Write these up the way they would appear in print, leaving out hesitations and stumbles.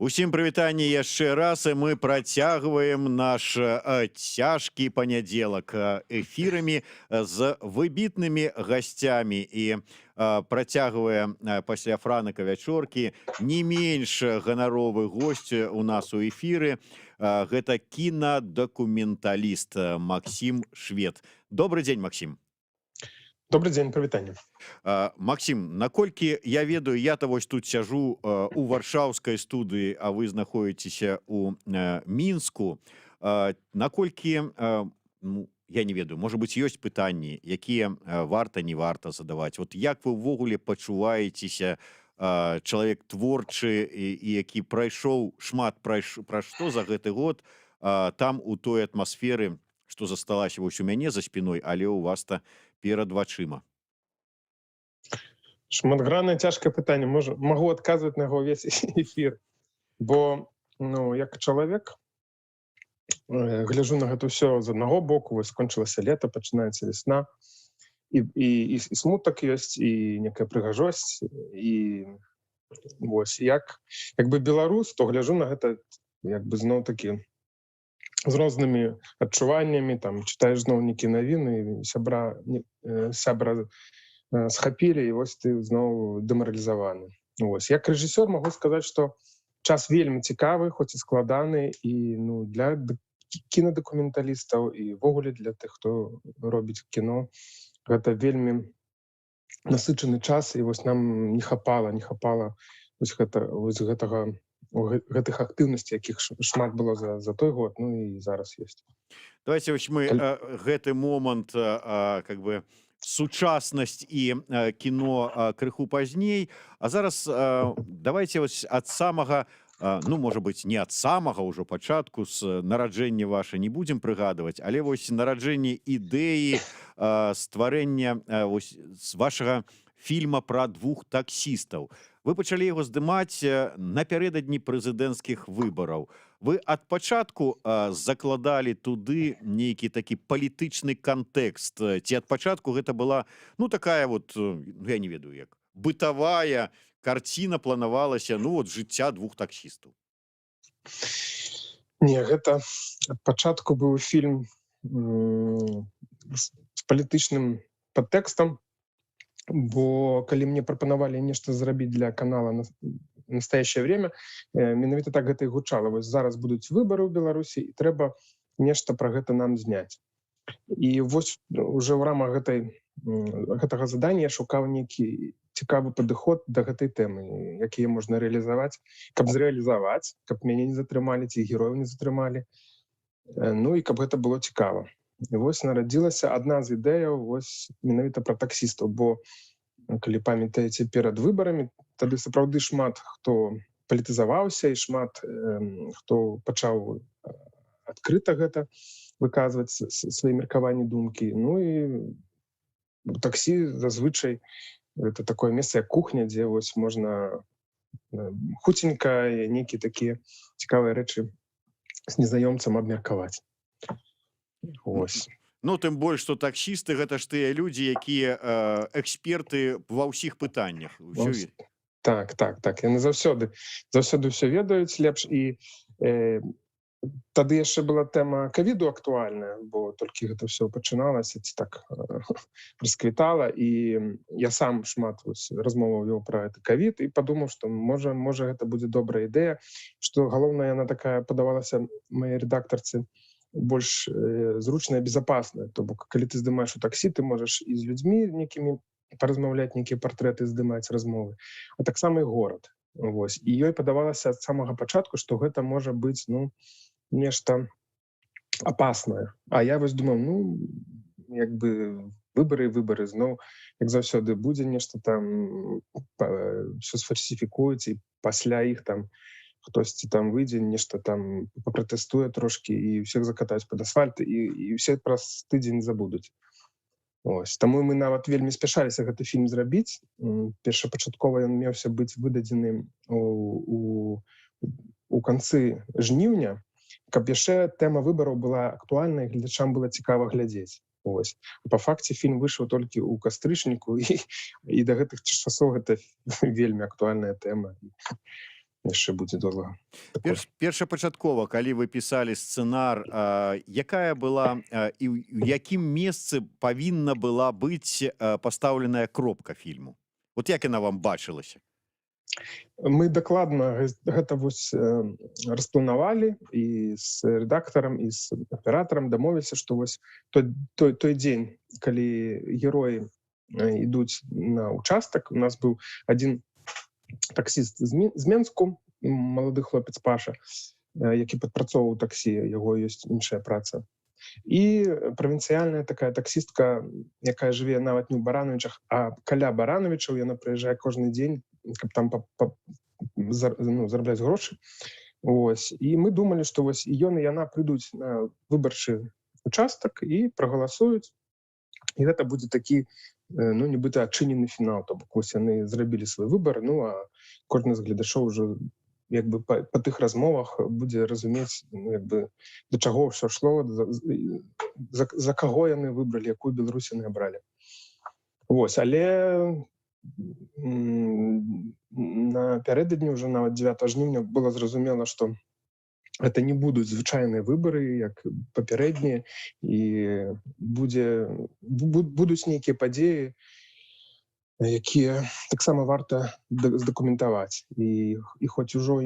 Усім прывітанне яшчэ раз, і мы працягваем наш цяжкі панядзелак эфірамі з выбітнымі гасцямі і працягвае пасля франака вячоркі не менш ганаровы госць у нас у эфіры. Гэта кінадакументаліст Максім Швед. Добры дзень, Максім. Добрый дзень, прывітанне. Максім, наколькі я ведаю, я-то вось тут сяжу у варшаўскай студыі, а вы знаходзіцеся у Мінску. Наколькі, я не ведаю, можа быць, ёсць пытанні, якія варта, не варта задаваць. Вот як вы ўвогуле пачуваецеся, чалавек творчы і які прайшоў шмат пра што за гэты год, там у той атмасферы, што засталася вось у мяне за спіной, але ў вас-то перад вачыма. Шматграннае цяжкае пытанне. Магу адказваць на яго ўвесь эфір. Бо як чалавек гляджу на гэта ўсё з аднаго боку, вось скончылася лета, пачынаецца вясна, і смутак ёсць, і некая прыгажосць, і вось як бы беларус, то гляджу на гэта як бы зноў-такі з рознымі адчуваннямі, там чытаеш зноў нейкія навіны, сябра схапілі, і вось ты зноў дэмаралізаваны. Вось. Як рэжысёр магу сказаць, што час вельмі цікавы, хоць і складаны, і для кінадакументалістаў і ўвогуле для тых, хто робіць кіно, гэта вельмі насычаны час, і вось нам не хапала гэтых актыўнасцей, якіх шмат было за той год, і зараз ёсць. Давайте мы гэты момант как бы сучаснасць і кіно крыху пазней, а зараз давайте вось ад самага, можа быць, не ад самага ўжо пачатку, з нараджэння ваша не будзем прыгадваць, але вось нараджэнне ідэі стварэння вось з вашага фільма пра двух таксістаў. Вы пачалі яго здымаць напярэдадні прэзідэнцкіх выбараў. Вы ад пачатку закладалі туды нейкі такі палітычны кантэкст, ці ад пачатку гэта была такая вот, я не ведаю як, бытавая карціна планавалася, жыцця двух таксістаў? Не, гэта ад пачатку быў фільм з палітычным падтэкстам, бо калі мне прапанавалі нешта зрабіць для канала «Настоящее время», менавіта так гэта і гучала. Вось зараз будуць выбары ў Беларусі, і трэба нешта пра гэта нам зняць. І вось уже ў рамах гэтага задання я шукаў нейкі цікавы падыход да гэтай тэмы, якія можна рэалізаваць, каб зрэалізаваць, каб мяне не затрымалі, ці герояў не затрымалі, і каб гэта было цікава. І вось нарадзілася адна з ідэяў вось менавіта пра таксістаў, бо, калі памятаеце, перад выбарамі тады сапраўды шмат хто палітызаваўся, і шмат хто пачаў адкрыта гэта выказваць свае меркаванні, думкі. І таксі зазвычай гэта такое месца, як кухня, дзе вось можна хуценька нейкія такія цікавыя рэчы з незнаёмцам абмеркаваць. Ось. Тым больш, што таксісты гэта ж тыя людзі, якія эксперты ва ўсіх пытаннях. Так. Яны заўсёды ўсё ведаюць лепш. І тады яшчэ была тэма ковіду актуальная, бо толькі гэта ўсё пачыналася, ці так расквітала. І я сам шмат размоваў вёў пра гэты ковід і падумаў, што можа гэта будзе добрая ідэя, што галоўная яна такая падавалася маёй рэдактарцы больш зручная, безопасная. То бок, калі ты здымаеш у таксі, ты можаш і з людзьмі нейкімі паразмаўляць, нейкія партрэты здымаць, размовы, а таксама і горад. Вось. І ёй падавалася ад самага пачатку, што гэта можа быць нешта апаснае. А я вось думаў, як бы выбары зноў, як заўсёды, будзе нешта там, ўсё сфальсіфікуюць, і пасля іх там хтосьці там выйдзе, нешта там папратэстуе трошкі, і ўсіх закатаюць пад асфальт, і ўсе праз тыдзень забудуць. Ось. Таму мы нават вельмі спяшаліся гэты фільм зрабіць. Першапачаткова ён меўся быць выдадзены у канцы жніўня, каб яшчэ тэма выбараў была актуальна, і гледачам было цікава глядзець. Ось. Па факце фільм выйшаў толькі ў кастрычніку, і да гэтых часоў гэта вельмі актуальная тэма. яшчэ будзе доўга такое. Першапачаткова, калі вы пісалі сцэнар, якая была і ў якім месцы павінна была быць пастаўленая кропка фільму? Вот як яна вам бачылася? Мы дакладна гэта вось распланавалі і з рэдактарам і з аператарам дамовіліся, што вось той дзень, калі героі ідуць на участак, у нас быў адзін таксіст з Менску, малады хлопец Паша, які падпрацоўваў у таксі, яго ёсць іншая праца. І правінцыяльная такая таксістка, якая жыве нават не ў Барановічах, а каля Барановічаў, яна прыязджае кожны дзень, каб там зарабляць грошы. Ось. І мы думалі, што вось ён і яна прыйдуць на выбарчы участак і прагаласуюць. І гэта будзе такі, ну, нібыта адчынены фінал. То бок вось яны зрабілі свой выбар, ну, а кожны з гледачоў ўжо як бы па тых размовах будзе разумець, ну, як бы да чаго ўсё шло, за каго яны выбралі, якую Беларусь яны абралі. Вось, але напярэдадні ўжо нават 9 жніўня было зразумела, што гэта не будуць звычайныя выбары, як папярэднія, і будуць нейкія падзеі, якія таксама варта здакументаваць. І хоць ужо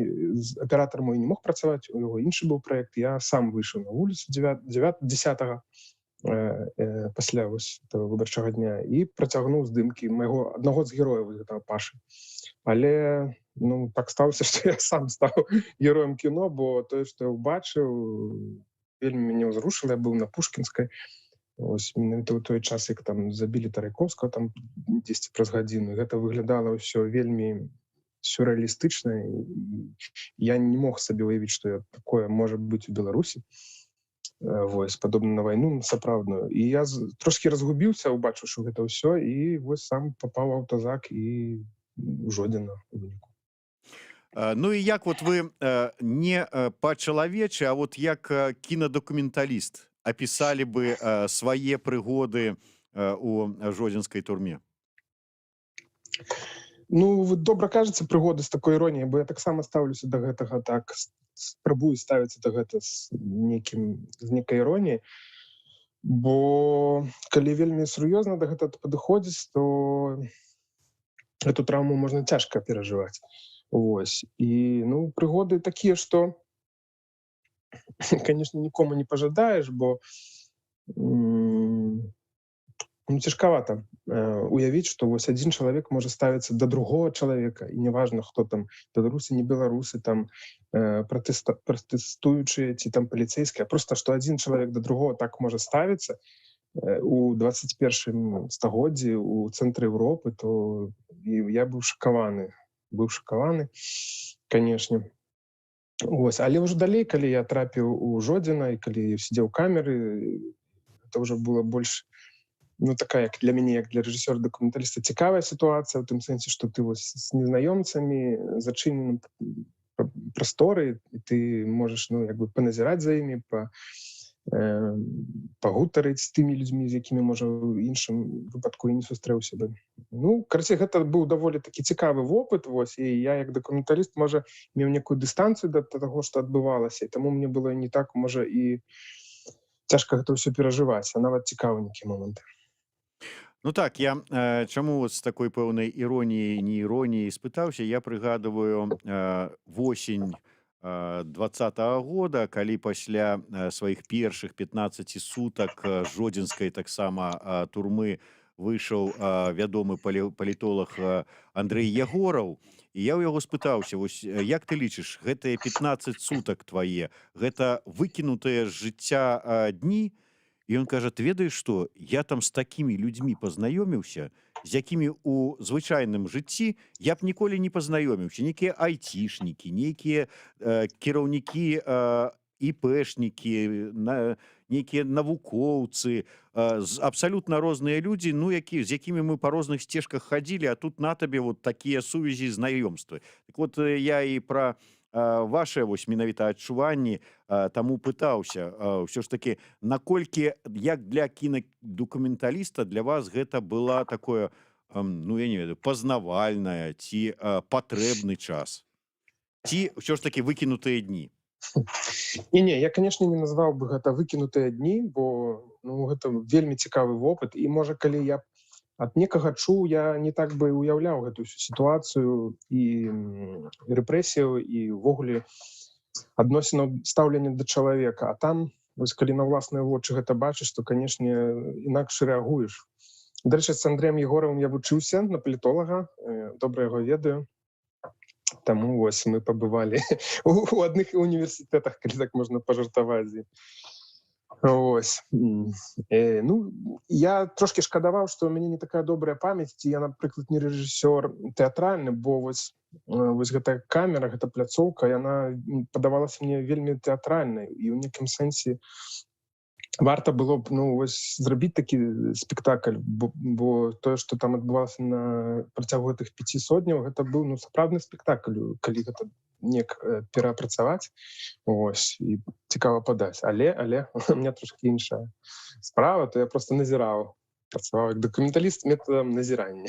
аператар мой не мог працаваць, у яго іншы быў праект, я сам выйшаў на вуліцу 10 пасля вось этого выбарчага дня і працягнуў здымкі майго аднаго з герояў гэтага Пашы. Але ну так сталося, што я сам стаў героем кіно, бо тое, што я ўбачыў, вельмі мяне ўзрушыла. Я быў на Пушкінскай, ось менавіта ў той час, як там забілі Тарайкоўскага там 10 праз гадзіну. Гэта выглядала ўсё вельмі сюррэалістычна. Я не мог сабе уявіць, што такое можа быць у Беларусі. Вось, падобна на вайну сапраўдную. І я трошкі разгубіўся, убачыўшы гэта ўсё, і вось сам папаў у аўтазак і Жодзіна у выніку. Ну і як вот вы не па-чалавечы, а вот як кінадакументаліст апісалі бы свае прыгоды у жодзінскай турме? Ну, вы добра кажаце, прыгоды з такой іроніяй, бо я таксама стаўлюся да гэтага так, спрабую ставіцца да гэта з нейкай іроніяй, бо калі вельмі сур'ёзна да гэтага падыходзіць, то эту траўму можна цяжка перажываць. Вось. І, ну, прыгоды такія, што, конечно, нікому не пажадаеш, бо ну, цяжкавата уявіць, што вось адзін чалавек можа ставіцца да другога чалавека, і неважна, хто там, беларусы, не беларусы, там, пратэстуючыя ці там паліцэйскія, проста што адзін чалавек да другога так можа ставіцца у 21 стагоддзі у цэнтры Еўропы, то я быў шакаваны, канешне. Ось, але ўжо далей, калі я трапіў у Жодзіна і калі сидзеў у камеры, это ўжо было больш, ну, такая, як для мяне, як для рэжысёра-дакументаліста, цікавая сітуацыя, у тым сэнсе, што ты вось з незнаёмцамі, зачыненым прасторы, і ты можаш, ну, як бы паназіраць за імі, пагутарыць з тымі людзьмі, з якімі, можа, у іншым выпадку і не сустрэўся бы. Ну, карацей, гэта быў даволі такі цікавы вопыт, вось, і я, як дакументаліст, можа, меў некую дыстанцыю да таго, што адбывалася, і таму мне было не так, можа, і цяжка гэта ўсё перажываць, а нават цікава нейкія моманты. Ну так, я чаму вот з такой пэўнай іроніяй, не іроніяй спытаўся, я прыгадываю восень 2020 года, калі пасля сваіх першых 15 сутак жодзінскай таксама турмы выйшаў вядомы палітолог Андрэй Ягораў, і я ў яго спытаўся, вось як ты лічыш, гэтыя 15 сутак твае, гэта выкінутыя з жыцця дні? І ён кажа, ты ведаеш што, я там з такімі людзьмі пазнаёміўся, з якімі ў звычайным жыцці я б ніколі не пазнаёміўся. Нейкія айцішнікі, нейкія кіраўнікі іпэшнікі, нейкія навукоўцы, абсалютна розныя людзі, ну, з якімі мы па розных сцежках хадзілі, а тут на табе вот такія сувязі, знаёмствы. Так вот, я і пра ваши вось менавіта адчуванні таму пытаўся, ўсё ж таки, наколькі, як для кінадакументаліста, для вас гэта была такое, ну, я не ведаю, пазнавальная ці патрэбны час? ці ўсё ж таки выкінутыя дні? Не, я, конечно, не назваў бы гэта выкінутыя дні, бо ну, гэта вельмі цікавы вопыт. І можа, калі я ад некага чуў, я не так бы уяўляў гэтую всю сітуацыю і рэпрэсію і ўвогуле адносінаў стаўлення да чалавека. А там, вось калі на ўласныя вочы гэта бачыш, то, канешне, інакш рэагуеш. Дарэчы, з Андрэем Егоровым я вучыўся на палітолага, добра яго ведаю. Таму вось мы пабывалі у адных універсітэтах, калі так можна пажартаваць з ім. Ось. Ну, я трошки шкадаваў, што ў мяне не такая добрая памяць, ці я, напрыклад, не рэжысёр тэатральны, бо вось гэтая камера, гэта пляцоўка, яна падавалася мне вельмі тэатральнай, і ў нейкім сэнсе варта было б ну, вось, зрабіць такі спектакль, бо тое, што там адбывалася на працягу гэтых 5 сотняў, гэта быў ну, сапраўдны спектакль, калі гэта неяк пераапрацаваць ось, і цікава падаць. Але у меня трошки іншая справа, то я просто назіраў, працаваў як дакументаліст метадам назірання.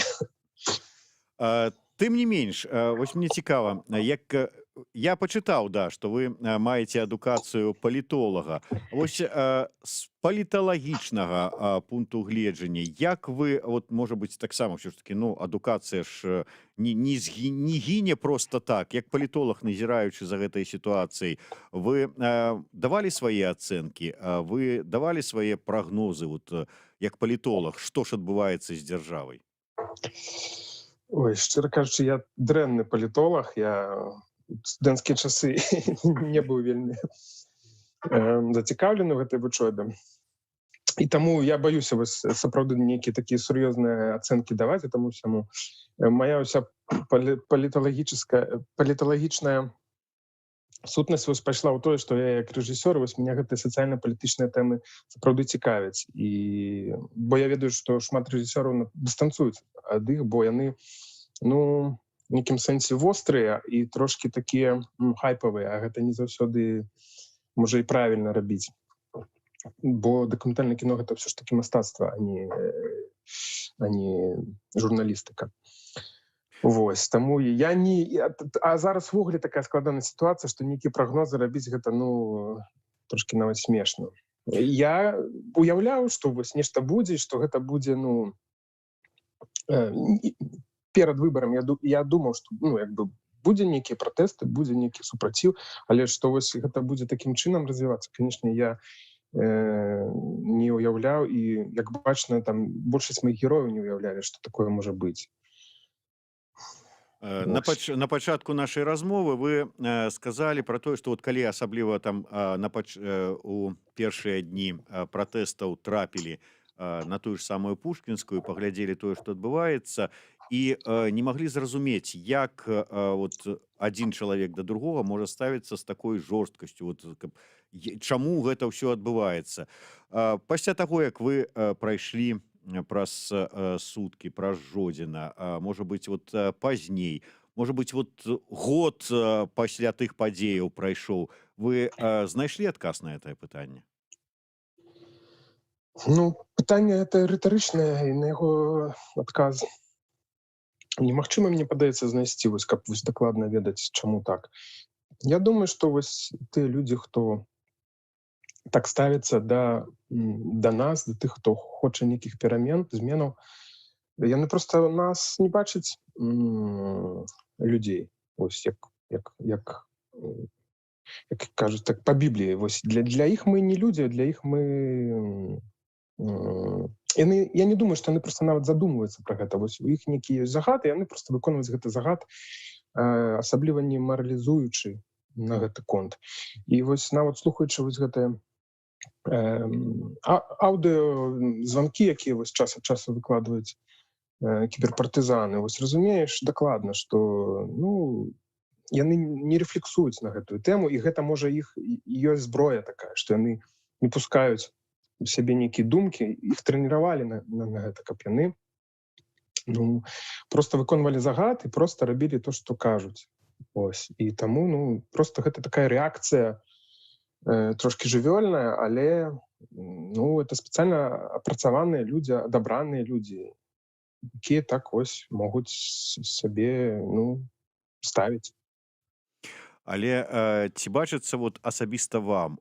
Тым не менш, вось мне цікава, як я пачытаў, да, што вы маеце адукацыю палітолага. Вось з паліталагічнага пункту гледжання, як вы, вот, можа быць, таксама ўсё ж таки, ну, адукацыя ж не гіне просто так, як палітолаг, назіраючы за гэтай сітуацыяй, вы давалі свае ацэнкі, вы давалі свае прагнозы, вот, як палітолаг, што ж адбываецца з дзяржавай? Ой, шчыра кажучы, я дрэнны палітолаг, я студэнцкія часы не быў вельмі зацікаўлены в гэтай вучобе. І таму я баюся вось, сапраўды нейкія такія сур'ёзныя ацэнкі даваць этаму ўсяму. Моя ўся паліталагічная сутнасць вось пайшла ў тое, што я як рэжысёр, вось меня гэтыя сацыяльна-палітычныя тэмы сапраўды цікавяць. Бо я ведаю, што шмат рэжысёраў дыстанцуюцца ад іх, бо яны ну, в нейкім сэнсе вострыя і трошки такія хайпавыя, а гэта не заўсёды можа і правільна рабіць. Бо дакументальнае кіно гэта ўсё ж такі мастацтва, а не журналістыка. Вось, таму я не... А зараз увогуле такая складаная сітуацыя, што нейкія прагнозы рабіць гэта, ну, трошки нават смешна. Я уяўляў, што вось нешта будзе, што гэта будзе, ну, перад выбарам я думаў, што, ну, як бы будзе нейкія пратэсты, будзе нейкі супраціў, але што вось гэта будзе такім чынам развівацца, канешне, я не уяўляў, і, як бачна, там большасць маіх герояў не уяўлялі, што такое можа быць. На пачатку нашай размовы вы сказалі пра тое, што вот калі асабліва там у першыя дні пратэстаў трапілі на тую ж самую Пушкінскую, паглядзелі тое, што адбываецца, і не маглі зразумець, як вот адзін чалавек да другога можа ставіцца з такой жорсткасцю, вот, чаму гэта ўсё адбываецца. Пасля таго, як вы прайшлі праз суткі, праз Жодзіна, можа быць, вот пазней, можа быць, вот год пасля тых падзеяў прайшоў, вы знайшлі адказ на гэтае пытанне? Ну, пытанне гэта рытарычнае, і на яго адказ немагчыма, мне падаецца, знайсці, вось, каб вось дакладна ведаць, чаму так. Я думаю, што вось тыя людзі, хто так ставіцца да нас, да тых, хто хоча нейкіх перамен, зменаў, яны проста нас не бачаць людзей. Вось як кажуць, так па Бібліі. Вось для іх мы не людзі, для іх мы... Я не думаю, што яны проста нават задумваюцца пра гэта. Вось у іх нейкі ёсць загад, і яны проста выконваюць гэты загад, асабліва не маралізуючы на гэты конт. І вось нават слухаючы вось гэтыя аўдыёзванкі, якія вось час ад часу выкладваюць кіберпартызаны, вось разумееш дакладна, што ну, яны не рэфлексуюць на гэтую тэму, і гэта, можа, іх ёсць зброя такая, што яны не пускаюць у сябе нейкія думкі, іх трэніравалі на гэта, каб яны ну, проста выконвалі загад і проста рабілі то, што кажуць. Ось. І таму ну, проста гэта такая рэакцыя трошки жывёльная, але ну, это спецыяльна апрацаваныя людзі, адабраныя людзі, якія так ось могуць сабе ну, ставіць. Але ці бачыцца вот асабіста вам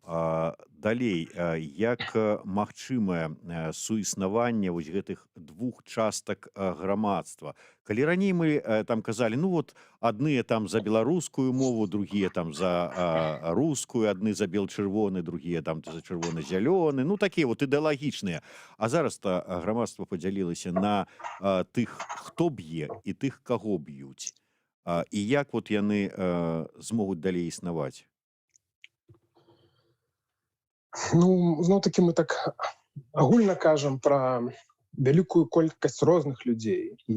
далей як магчымае суіснаванне вось гэтых двух частак грамадства, калі раней мы там казалі, ну вот адныя там за беларускую мову, другія там за рускую, адны за бел-чырвоны, другія там за чырвона-зялёны, ну такія вот ідэалагічныя. А зараз-то грамадства падзялілася на тых, хто б'е, і тых, каго б'юць. І як вот яны змогуць далей існаваць? Ну, зноў-такі мы так агульна кажам пра вялікую колькасць розных людзей. І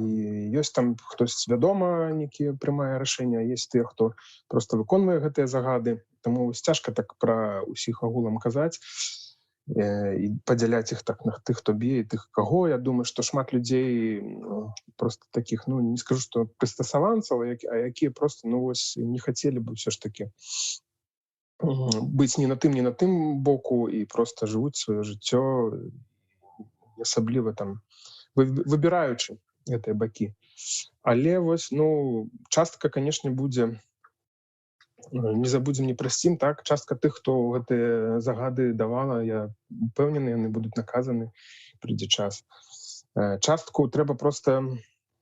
ёсць там хтось свядома, які прымае рашэнне, а ёсць тыя, хто проста выконвае гэтыя загады. Таму цяжка так пра ўсіх агулам казаць і падзяляць іх так на тых, хто б'е, і тых, каго. Я думаю, што шмат людзей проста такіх, ну, не скажу, што прыстасаванцаў, а якія проста, ну, вось не хацелі бы ўсё ж такі быць ні на тым боку і проста жывуць сваё жыццё, асабліва там выбіраючы гэтыя бакі. Але вось, ну, частка, канешне, будзе, не забудзем, не прасцім, так, частка тых, хто гэтыя загады давала, я упэўнены, яны будуць наказаны, прыйдзе час. Частку трэба проста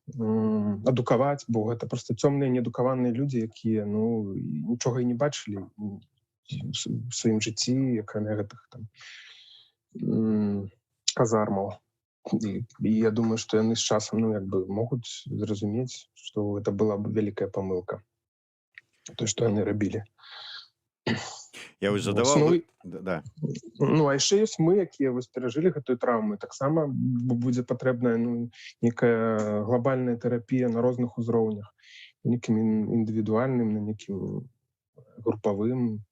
адукаваць, бо гэта проста цёмныя, неадукаваныя людзі, якія, ну, нічога і не бачылі у сваім жыцці, акрамя гэтых там казармаў. І я думаю, што яны з часам, ну, як бы могуць зразумець, што гэта была б вялікая памылка. То, што яны рабілі. Я вось Вось, задаваў ну, да. ну, а яшчэ ёсць мы, якія вось перажылі гэтую траўму. Таксама будзе патрэбная, ну, нейкая глобальная тэрапія на розных узроўнях, нейкім індывідуальным, на нейкім групавым.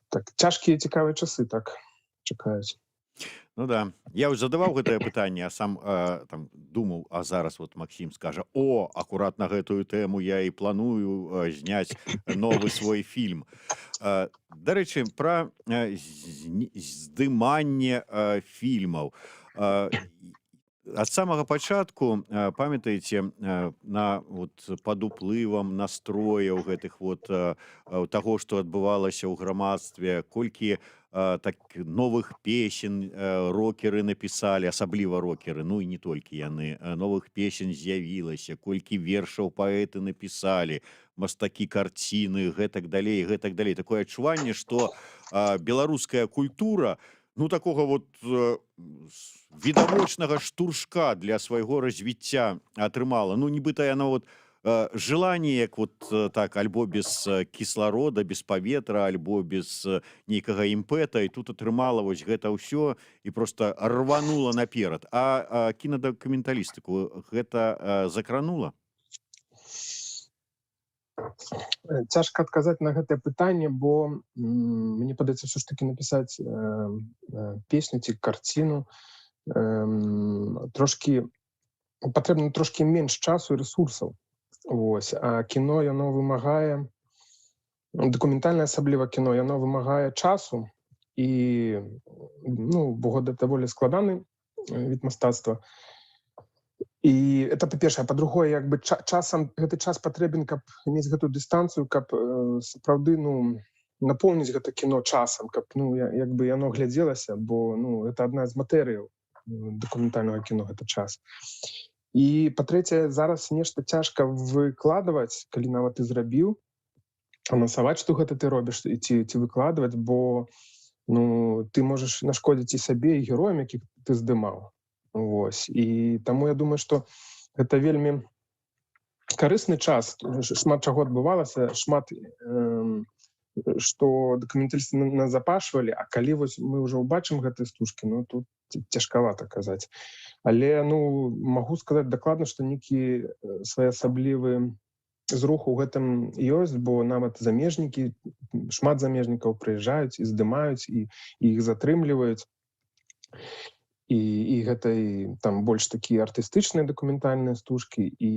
Так, цяжкія, цікавыя часы, так, чакаюць. Ну да. Я вось задаваў гэтае пытанне, а сам там думаў, а зараз вот Максім скажа: о, акурат на гэтую тэму я і планую зняць новы свой фільм. Дарэчы, пра здыманне фільмаў. Ад самага пачатку, памятаеце, вот пад уплывам настрояў гэтых вот таго, што адбывалася ў грамадстве, колькі так новых песен рокеры напісалі, асабліва рокеры, ну і не толькі яны, новых песен з'явілася, колькі вершаў паэты напісалі, мастакі карціны, гэтак далей, гэтак далей. Такое адчуванне, што беларуская культура, ну, такога вот відавочнага штуршка для свайго развіцця атрымала. Ну, нібыта яна вот жыла неяк вот так, альбо без кісларода, без паветра, альбо без нейкага імпэта, і тут атрымала вось гэта ўсё і проста рванула наперад. А кінадакументалістыку гэта закранула? Цяжка адказаць на гэтае пытанне, бо мне падаецца ўсё ж такі напісаць песню ці карціну патрэбна трошкі менш часу і рэсурсаў. Вось. А кіно яно вымагае, дакументальнае асабліва кіно, яно вымагае часу і, ну, бо гэта даволі складаны від мастацтва. І это па-першае, па-другое, як бы часам гэты час патрэбен, каб мець гэтую дыстанцыю, каб сапраўды, ну, напоўніць гэта кіно часам, каб, ну, як бы яно глядзелася, бо, ну, это адна з матэрыяў дакументальнага кіно, гэта час. І па-трэцяе, зараз нешта цяжка выкладваць, калі нават ты зрабіў, анансаваць, што гэта ты робіш, ці выкладваць, бо, ну, ты можаш нашкодзіць і сабе, і героям, якіх ты здымаў. Вось. І таму я думаю, што гэта вельмі карысны час. Шмат чаго адбывалася, шмат што дакументалісты назапашвалі, а калі вось мы ўжо ўбачым гэтыя стужкі, ну, тут цяжкавата казаць. Але, ну, магу сказаць дакладна, што нейкі своеасаблівы зрух у гэтым ёсць, бо нават замежнікі, шмат замежнікаў прыязджаюць і здымаюць, і іх затрымліваюць. І гэта і там больш такія артыстычныя дакументальныя стужкі, і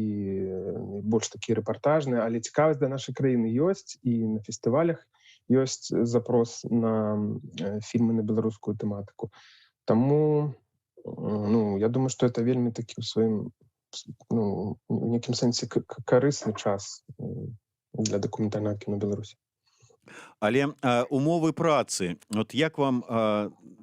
больш такія рэпартажныя, але цікавасць да нашай краіны ёсць, і на фестывалях ёсць запрос на фільмы на беларускую тэматыку. Таму, ну, я думаю, што это вельмі такі ў сваім, ну, у нейкім сэнсе карысны час для дакументальнага кіно Беларусі. Але умовы працы, от як вам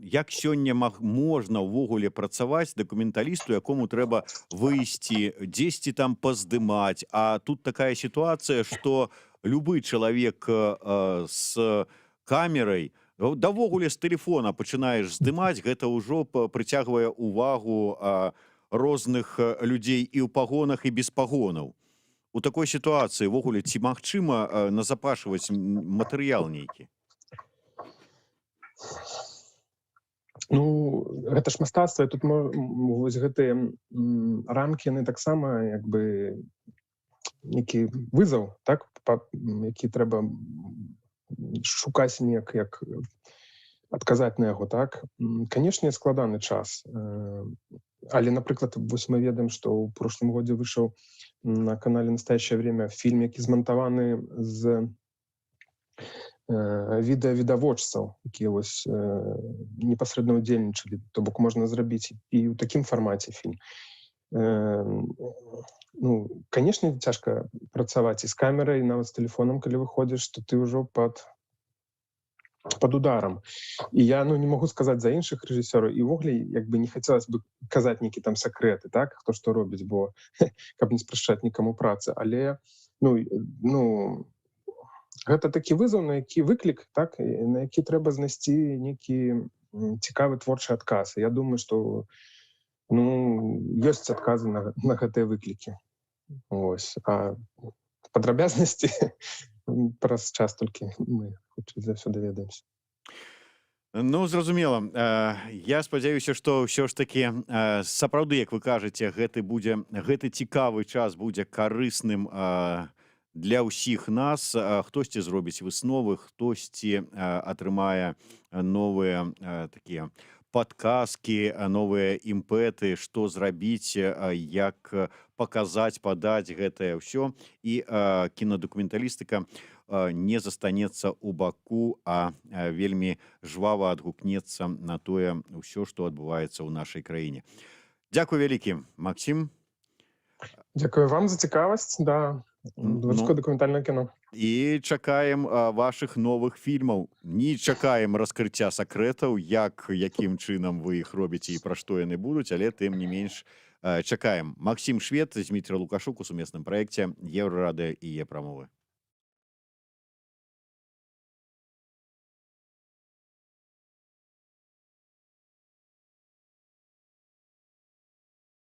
як сёння можна ўвогуле працаваць дакументалісту, якому трэба выйсці дзесьці там паздымаць, а тут такая сітуацыя, што любы чалавек з камерай, давогуле з тэлефона пачынаеш здымаць, гэта ўжо прыцягвае ўвагу розных людзей і ў пагонах і без пагонаў. У такой сітуацыі ўвогуле ці магчыма назапашваць матэрыял нейкі? Ну, гэта ж мастацтва, і тут вось гэтыя рамкі, яны таксама як бы нейкі вызаў, так, які трэба шукаць неяк, як адказаць на яго, так. Канешне, складаны час. Але, напрыклад, вось мы ведаем, што ў прошлым годзе выйшаў на канале «Настоящее время» фільм, які змантаваны з відавочцаў, якія вось непасрэдна ўдзельнічалі. То бок можна зрабіць і ў такім фармаце фільм. Ну, канешне, цяжка працаваць і з камерай, нават з тэлефонам, калі выходзіш, то ты ўжо пад ударам. І я не могу сказаць за іншых рэжысёраў, і ўвогуле як бы не хацелось бы казаць нейкі там сакрэты, так, хто што робіць, бо каб не спрашчаць нікаму працы. Але гэта такі вызов, на які выклік, так, на які трэба знайсці нейкі цікавы творчы адказ. Я думаю, што ёсць адказы на гэтыя выклікі. Ось. А падрабязнасці праз час толькі мы хутчэй за ўсё даведаемся. Ну, зразумела. Я спадзяюся, што ўсё ж такі сапраўды, як вы кажаце, гэты цікавы час будзе карысным для ўсіх нас. Хтосьці зробіць высновы, хтосьці атрымае новыя такія падказкі, новыя імпэты, што зрабіць, як паказаць, падаць гэтае ўсё. І кінадакументалістыка не застанецца ў баку, а вельмі жвава адгукнецца на тое ўсё, што адбываецца ў нашай краіне. Дзякуй вялікі, Максім. Дзякую вам за цікавасць, да, беларускае дакументальнае кіно. І чакаем вашых новых фільмаў. Не чакаем раскрыцця сакрэтаў, якім чынам вы іх робіце і пра што яны будуць, але тым не менш чакаем. Максім Швед, Дмітрий Лукашук у сумесным праекце Еўрарадыё і Е-прамовы.